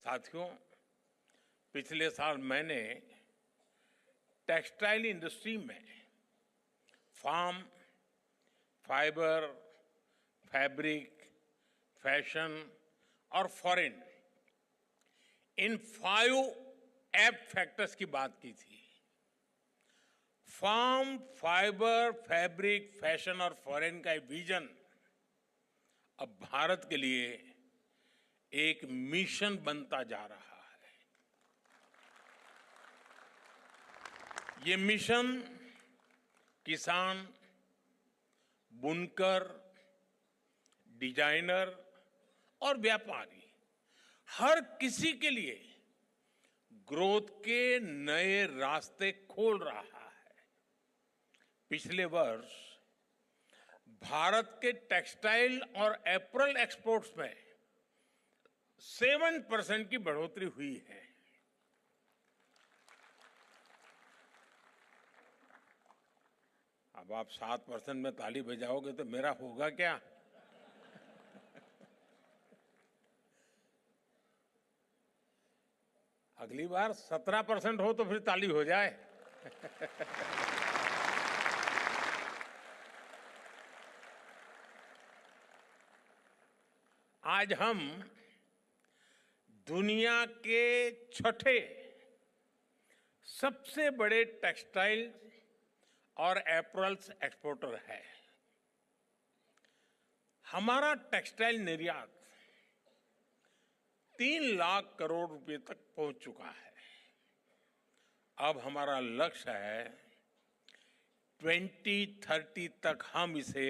साथियों, पिछले साल मैंने टेक्सटाइल इंडस्ट्री में फार्म, फाइबर, फैब्रिक, फैशन और फॉरेन इन 5 एफ फैक्टर्स की बात की थी। फार्म, फाइबर, फैब्रिक, फैशन और फॉरेन का विजन अब भारत के लिए एक मिशन बनता जा रहा है। ये मिशन किसान, बुनकर, डिजाइनर और व्यापारी हर किसी के लिए ग्रोथ के नए रास्ते खोल रहा है। पिछले वर्ष भारत के टेक्सटाइल और एपरल एक्सपोर्ट्स में 7% की बढ़ोतरी हुई है। अब आप 7% में ताली बजाओगे तो मेरा होगा क्या? अगली बार 17% हो तो फिर ताली हो जाए। आज हम दुनिया के छठे सबसे बड़े टेक्सटाइल और एपरल्स एक्सपोर्टर है। हमारा टेक्सटाइल निर्यात 3 लाख करोड़ रुपए तक पहुंच चुका है। अब हमारा लक्ष्य है 2030 तक हम इसे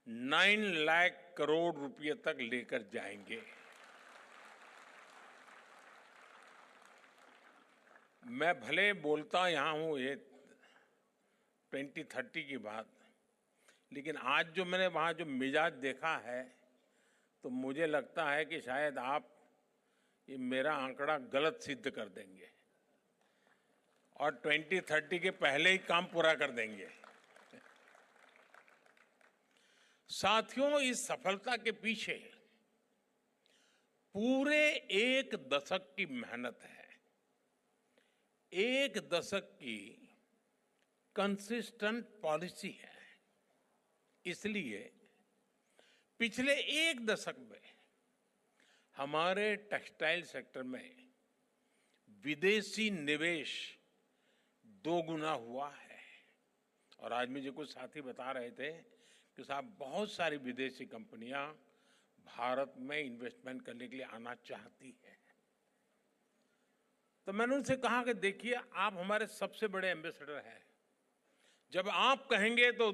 9 लाख करोड़ रुपए तक लेकर जाएंगे। मैं भले बोलता यहां हूं ये 2030 की बात, लेकिन आज जो मैंने वहां जो मिजाज देखा है तो मुझे लगता है कि शायद आप ये मेरा आंकड़ा गलत सिद्ध कर देंगे और 2030 के पहले ही काम पूरा कर देंगे। साथियों, इस सफलता के पीछे पूरे 1 दशक की मेहनत है। 1 दशक की कंसिस्टेंट पॉलिसी है। इसलिए पिछले 1 दशक में हमारे टेक्सटाइल सेक्टर में विदेशी निवेश 2 गुना हुआ है। और आज मुझे कुछ साथी बता रहे थे कि साहब बहुत सारी विदेशी कंपनियां भारत में इन्वेस्टमेंट करने के लिए आना चाहती हैं। तो मैंने उनसे कहा कि देखिए, आप हमारे सबसे बड़े एम्बेसडर हैं। जब आप कहेंगे तो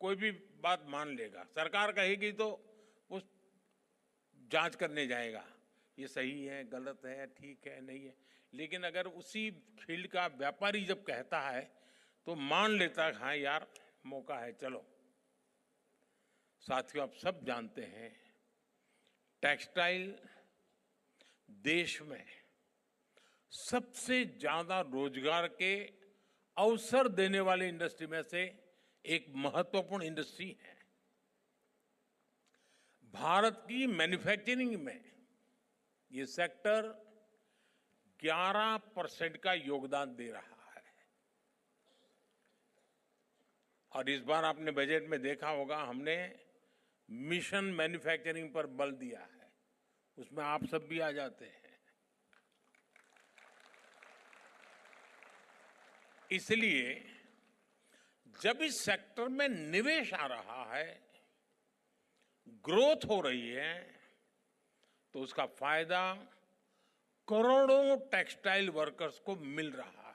कोई भी बात मान लेगा, सरकार कहेगी तो वो जांच करने जाएगा, ये सही है, गलत है, ठीक है, नहीं है। लेकिन अगर उसी फील्ड का व्यापारी जब कहता है तो मान लेता है, हाँ यार मौका है, चलो। साथियों, आप सब जानते हैं टेक्सटाइल देश में सबसे ज्यादा रोजगार के अवसर देने वाली इंडस्ट्री में से एक महत्वपूर्ण इंडस्ट्री है। भारत की मैन्युफैक्चरिंग में ये सेक्टर 11% का योगदान दे रहा है। और इस बार आपने बजट में देखा होगा, हमने मिशन मैन्युफैक्चरिंग पर बल दिया है। उसमें आप सब भी आ जाते हैं। इसलिए जब इस सेक्टर में निवेश आ रहा है, ग्रोथ हो रही है, तो उसका फायदा करोड़ों टेक्सटाइल वर्कर्स को मिल रहा है।